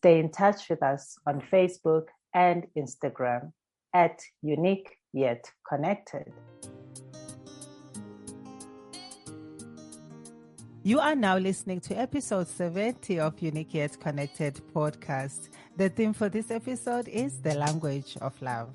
Stay in touch with us on Facebook and Instagram at Unique Yet Connected. You are now listening to episode 70 of Unique Yet Connected podcast. The theme for this episode is the language of love.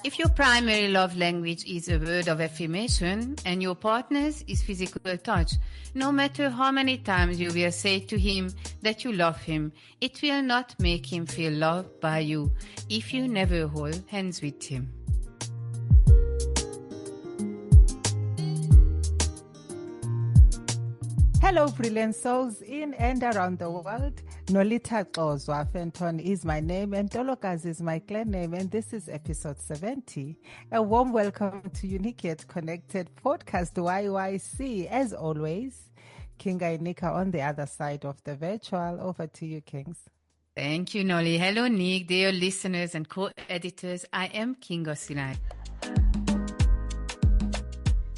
If your primary love language is a word of affirmation and your partner's is physical touch, no matter how many times you will say to him that you love him, it will not make him feel loved by you if you never hold hands with him. Hello, brilliant souls in and around the world. Nolitha Fenton is my name and Tolokas is my clan name, and this is episode 70. A warm welcome to Unique Yet Connected podcast YYC. As always, Kinga and Nika on the other side of the virtual. Over to you, Kings. Thank you, Nolly. Hello, Nick, dear listeners and co-editors. I am Kinga Sinai.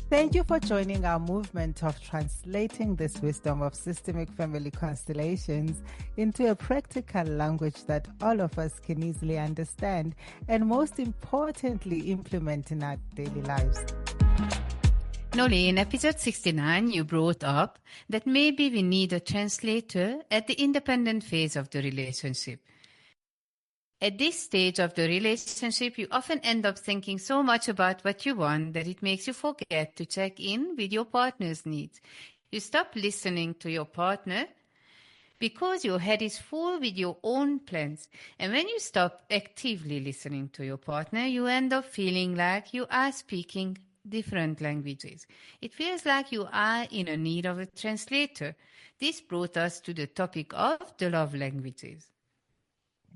Thank you for joining our movement of translating this wisdom of systemic family constellations into a practical language that all of us can easily understand and, most importantly, implement in our daily lives. Nolly, in episode 69, you brought up that maybe we need a translator at the independent phase of the relationship. At this stage of the relationship, you often end up thinking so much about what you want that it makes you forget to check in with your partner's needs. You stop listening to your partner because your head is full with your own plans. And when you stop actively listening to your partner, you end up feeling like you are speaking different languages. It feels like you are in need of a translator. This brought us to the topic of the love languages.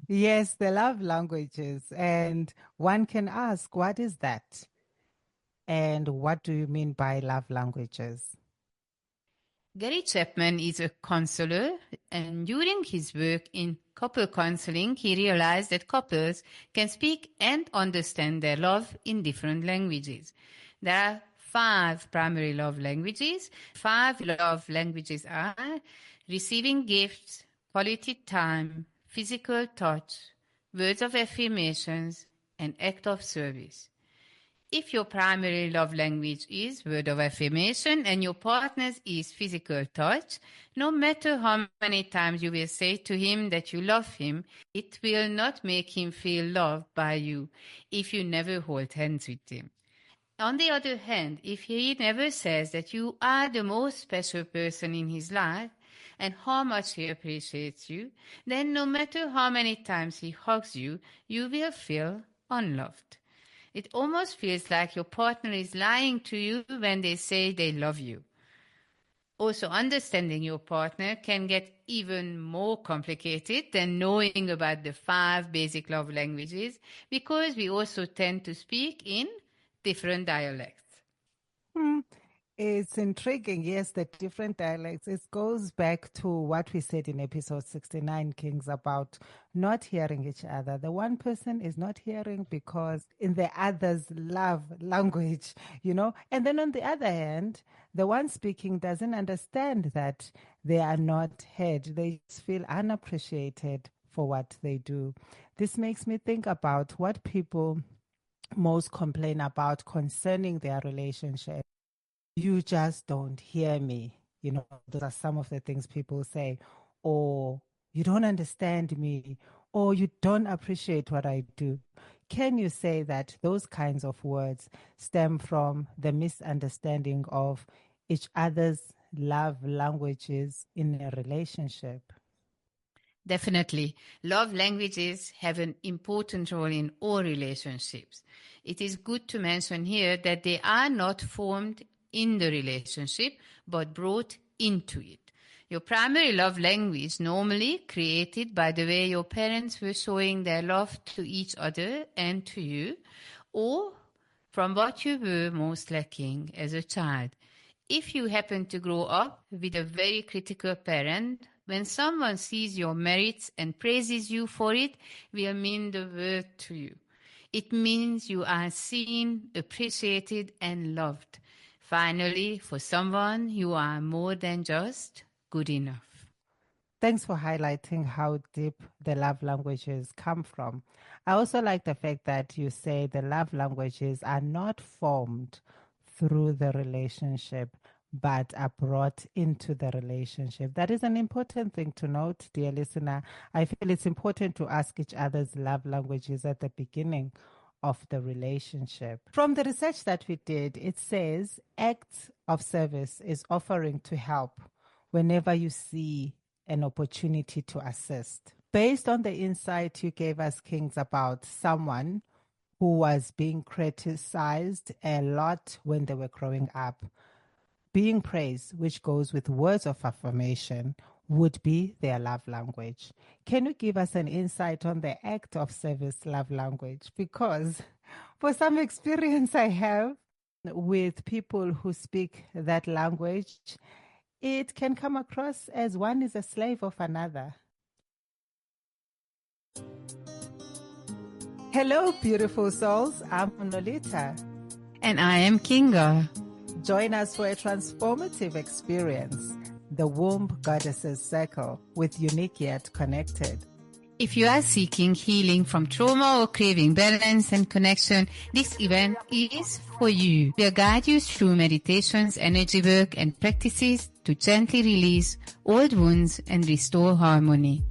Yes, the love languages. And one can ask, what is that? And what do you mean by love languages? Gary Chapman is a counselor, and during his work in couple counseling, he realized that couples can speak and understand their love in different languages. There are 5 primary love languages. 5 love languages are receiving gifts, quality time, physical touch, words of affirmations, and act of service. If your primary love language is word of affirmation and your partner's is physical touch, no matter how many times you will say to him that you love him, it will not make him feel loved by you if you never hold hands with him. On the other hand, if he never says that you are the most special person in his life, and how much he appreciates you, then no matter how many times he hugs you, you will feel unloved. It almost feels like your partner is lying to you when they say they love you. Also, understanding your partner can get even more complicated than knowing about the 5 basic love languages, because we also tend to speak in different dialects. It's intriguing, yes, the different dialects. It goes back to what we said in episode 69, Kings, about not hearing each other. The one person is not hearing because in the other's love language, and then on the other hand, the one speaking doesn't understand that they are not heard. They just feel unappreciated for what they do. This makes me think about what people most complain about concerning their relationship. You just don't hear me. Those are some of the things people say. Or you don't understand me. Or you don't appreciate what I do. Can you say that those kinds of words stem from the misunderstanding of each other's love languages in a relationship? Definitely. Love languages have an important role in all relationships. It is good to mention here that they are not formed in the relationship, but brought into it. Your primary love language normally created by the way your parents were showing their love to each other and to you, or from what you were most lacking as a child. If you happen to grow up with a very critical parent, when someone sees your merits and praises you for it, will mean the world to you. It means you are seen, appreciated, and loved. Finally, for someone, you are more than just good enough. Thanks for highlighting how deep the love languages come from. I also like the fact that you say the love languages are not formed through the relationship, but are brought into the relationship. That is an important thing to note, dear listener. I feel it's important to ask each other's love languages at the beginning of the relationship. From the research that we did, it says acts of service is offering to help whenever you see an opportunity to assist. Based on the insight you gave us, Kings, about someone who was being criticized a lot when they were growing up, being praised, which goes with words of affirmation, would be their love language. Can you give us an insight on the act of service love language? Because for some experience I have with people who speak that language, it can come across as one is a slave of another. Hello, beautiful souls. I'm Nolitha. And I am Kinga. Join us for a transformative experience, the Womb Goddesses Circle, with Unique Yet Connected. If you are seeking healing from trauma or craving balance and connection, this event is for you. We'll guide you through meditations, energy work, and practices to gently release old wounds and restore harmony.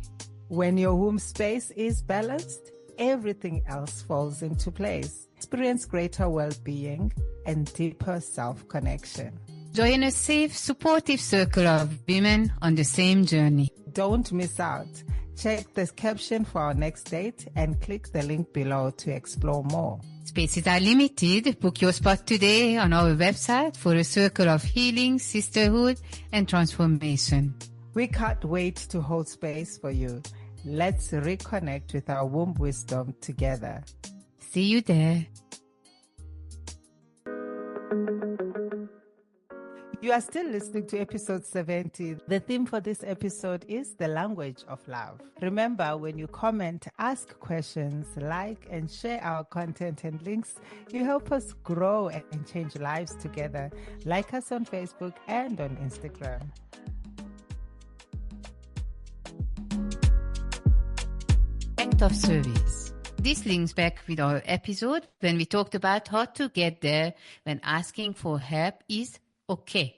When your womb space is balanced, everything else falls into place. Experience greater well-being and deeper self-connection. Join a safe, supportive circle of women on the same journey. Don't miss out. Check the caption for our next date and click the link below to explore more. Spaces are limited. Book your spot today on our website for a circle of healing, sisterhood, and transformation. We can't wait to hold space for you. Let's reconnect with our womb wisdom together. See you there. You are still listening to episode 70. The theme for this episode is the language of love. Remember, when you comment, ask questions, like and share our content and links, you help us grow and change lives together. Like us on Facebook and on Instagram. Act of service. This links back with our episode when we talked about how to get there when asking for help is okay.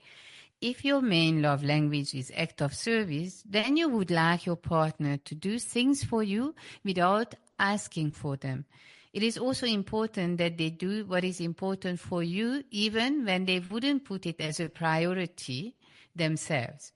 If your main love language is act of service, then you would like your partner to do things for you without asking for them. It is also important that they do what is important for you even when they wouldn't put it as a priority themselves.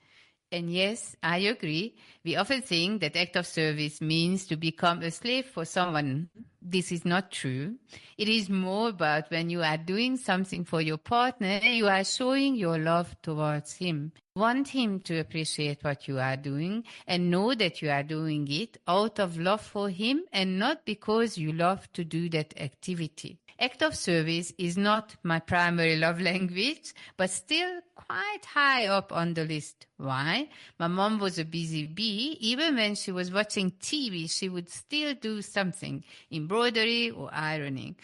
And yes, I agree. We often think that act of service means to become a slave for someone. This is not true. It is more about when you are doing something for your partner, you are showing your love towards him. Want him to appreciate what you are doing and know that you are doing it out of love for him and not because you love to do that activity. Act of service is not my primary love language, but still quite high up on the list. Why? My mom was a busy bee. Even when she was watching TV, she would still do something, embroidery or ironing.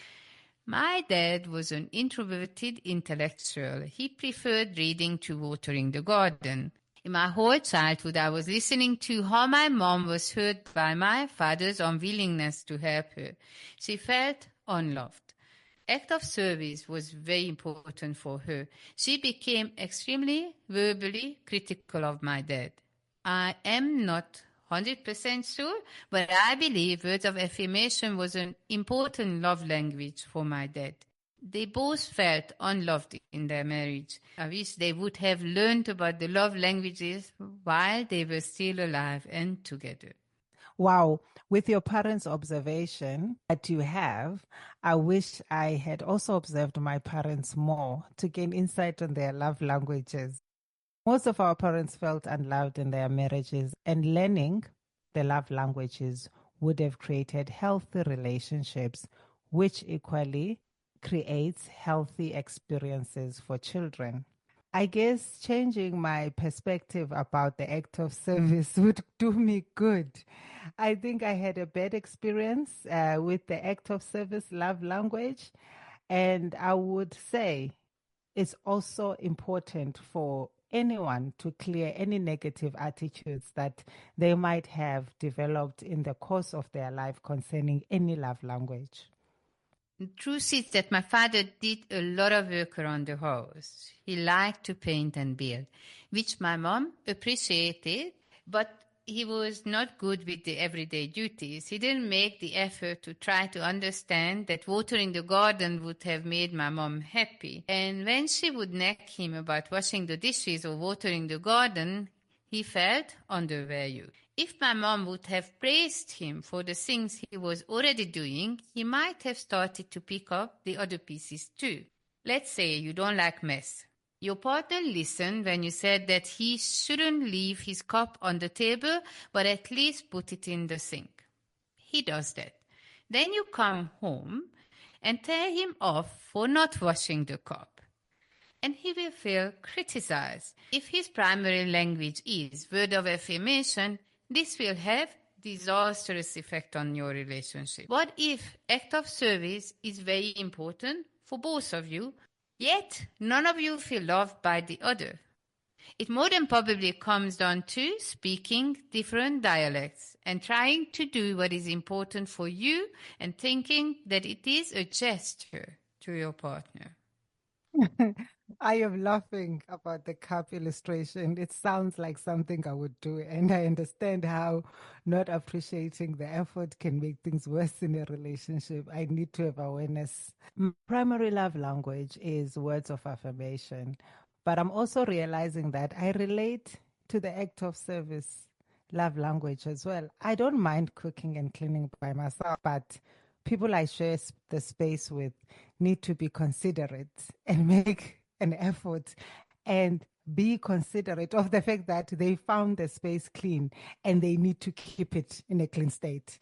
My dad was an introverted intellectual. He preferred reading to watering the garden. In my whole childhood, I was listening to how my mom was hurt by my father's unwillingness to help her. She felt unloved. Act of service was very important for her. She became extremely verbally critical of my dad. I am not 100% sure, but I believe words of affirmation was an important love language for my dad. They both felt unloved in their marriage. I wish they would have learned about the love languages while they were still alive and together. Wow. With your parents' observation that you have, I wish I had also observed my parents more to gain insight on their love languages. Most of our parents felt unloved in their marriages, and learning the love languages would have created healthy relationships, which equally creates healthy experiences for children. I guess changing my perspective about the act of service would do me good. I think I had a bad experience with the act of service love language. And I would say it's also important for anyone to clear any negative attitudes that they might have developed in the course of their life concerning any love language. The truth is that my father did a lot of work around the house. He liked to paint and build, which my mom appreciated, but he was not good with the everyday duties. He didn't make the effort to try to understand that watering the garden would have made my mom happy. And when she would nag him about washing the dishes or watering the garden, he felt undervalued. If my mom would have praised him for the things he was already doing, he might have started to pick up the other pieces too. Let's say you don't like mess. Your partner listened when you said that he shouldn't leave his cup on the table, but at least put it in the sink. He does that. Then you come home and tell him off for not washing the cup, and he will feel criticized. If his primary language is word of affirmation, this will have disastrous effect on your relationship. What if act of service is very important for both of you, yet none of you feel loved by the other? It more than probably comes down to speaking different dialects and trying to do what is important for you and thinking that it is a gesture to your partner. I am laughing about the cup illustration. It sounds like something I would do, and I understand how not appreciating the effort can make things worse in a relationship. I need to have awareness. My primary love language is words of affirmation, but I'm also realizing that I relate to the act of service love language as well. I don't mind cooking and cleaning by myself, but people I share the space with need to be considerate and make an effort and be considerate of the fact that they found the space clean and they need to keep it in a clean state.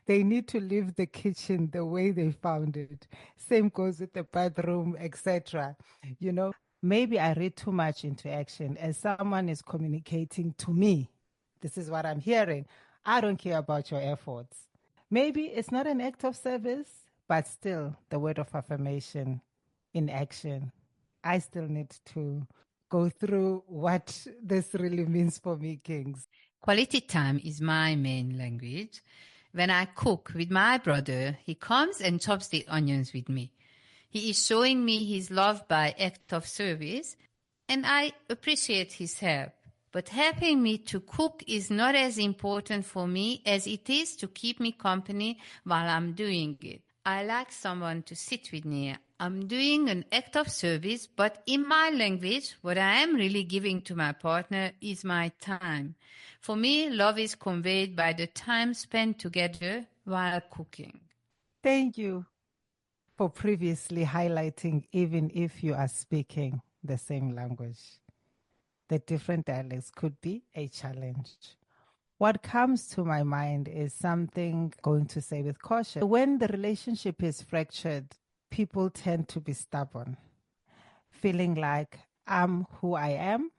They need to leave the kitchen the way they found it. Same goes with the bathroom, etc. You know, maybe I read too much into action as someone is communicating to me. This is what I'm hearing. I don't care about your efforts. Maybe it's not an act of service, but still the word of affirmation in action. I still need to go through what this really means for me, Kings. Quality time is my main language. When I cook with my brother, he comes and chops the onions with me. He is showing me his love by act of service, and I appreciate his help. But helping me to cook is not as important for me as it is to keep me company while I'm doing it. I like someone to sit with me. I'm doing an act of service, but in my language, what I am really giving to my partner is my time. For me, love is conveyed by the time spent together while cooking. Thank you for previously highlighting, even if you are speaking the same language, the different dialects could be a challenge. What comes to my mind is something I'm going to say with caution. When the relationship is fractured, people tend to be stubborn, feeling like I'm who I am.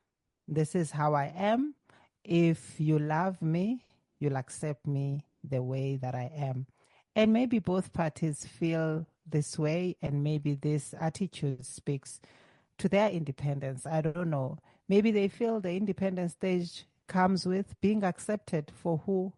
This is how I am. If you love me, you'll accept me the way that I am. And maybe both parties feel this way, and maybe this attitude speaks to their independence. I don't know. Maybe they feel the independence stage comes with being accepted for who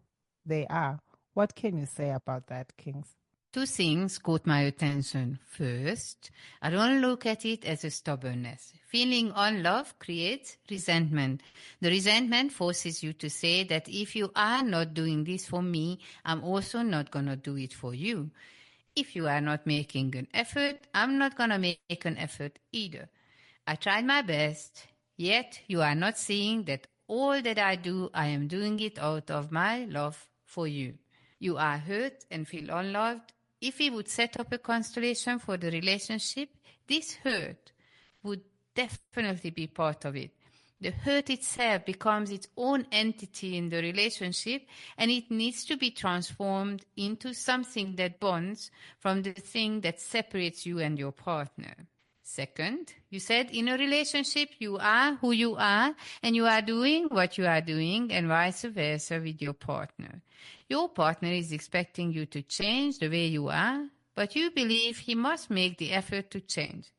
they are. What can you say about that, Kings? Two things caught my attention. First, I don't look at it as a stubbornness. Feeling unloved creates resentment. The resentment forces you to say that if you are not doing this for me, I'm also not going to do it for you. If you are not making an effort, I'm not going to make an effort either. I tried my best, yet you are not seeing that all that I do, I am doing it out of my love for you. You are hurt and feel unloved. If we would set up a constellation for the relationship, this hurt would definitely be part of it. The hurt itself becomes its own entity in the relationship, and it needs to be transformed into something that bonds from the thing that separates you and your partner. Second, you said in a relationship you are who you are and you are doing what you are doing and vice versa with your partner. Your partner is expecting you to change the way you are, but you believe he must make the effort to change.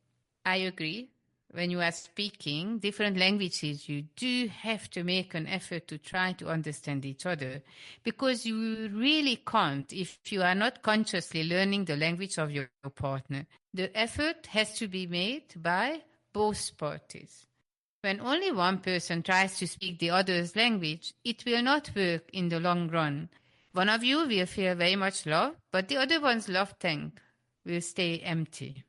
I agree. When you are speaking different languages, you do have to make an effort to try to understand each other because you really can't if you are not consciously learning the language of your partner. The effort has to be made by both parties. When only one person tries to speak the other's language, it will not work in the long run. One of you will feel very much love, but the other one's love tank will stay empty.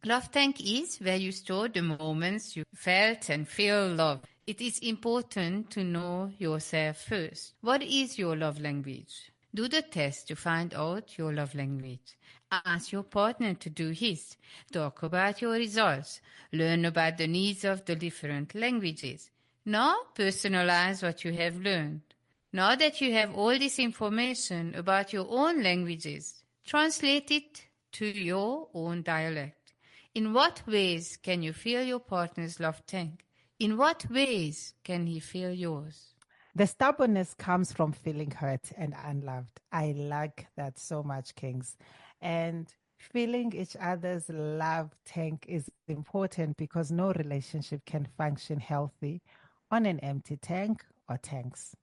Love tank is where you store the moments you felt and feel love. It is important to know yourself first. What is your love language? Do the test to find out your love language. Ask your partner to do his. Talk about your results. Learn about the needs of the different languages. Now personalize what you have learned. Now that you have all this information about your own languages, translate it to your own dialect. In what ways can you feel your partner's love tank? In what ways can he feel yours? The stubbornness comes from feeling hurt and unloved. I like that so much, Kings. And feeling each other's love tank is important because no relationship can function healthy on an empty tank or tanks.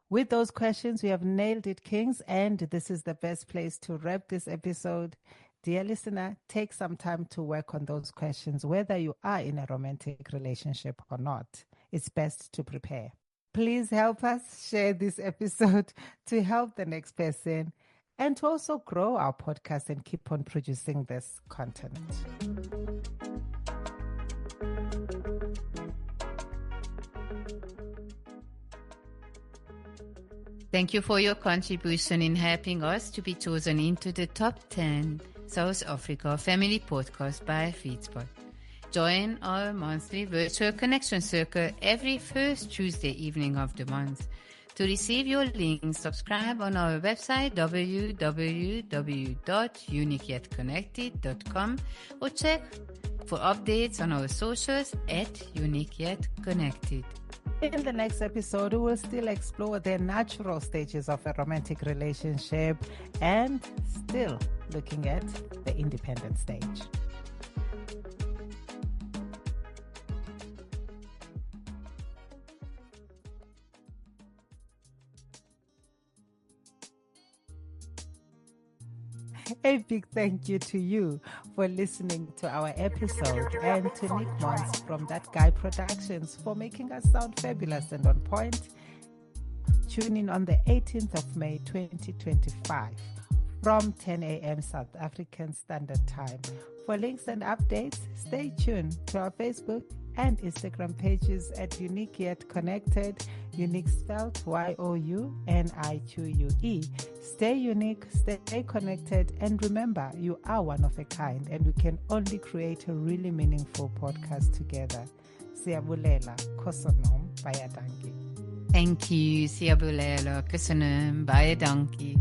With those questions, we have nailed it, Kings, and this is the best place to wrap this episode. Dear listener, take some time to work on those questions, whether you are in a romantic relationship or not. It's best to prepare. Please help us share this episode to help the next person and to also grow our podcast and keep on producing this content. Thank you for your contribution in helping us to be chosen into the top 10 South Africa Family Podcast by FeedSpot. Join our monthly virtual connection circle every first Tuesday evening of the month. To receive your link, subscribe on our website www.uniqueyetconnected.com or check for updates on our socials at uniqueyetconnected. In the next episode, we will still explore the natural stages of a romantic relationship and still looking at the independent stage. A big thank you to you for listening to our episode and to Nick Mons from That Guy Productions for making us sound fabulous and on point. Tune in on the 18th of May 2025 from 10 a.m. South African Standard Time. For links and updates, stay tuned to our Facebook and Instagram pages at Unique Yet Connected, unique spelled YOUNIQUE. Stay unique, stay connected, and remember, you are one of a kind, and we can only create a really meaningful podcast together. Siyabulela, kosonom, bayadanki. Thank you, Siyabulela, kusunum, bayadanki.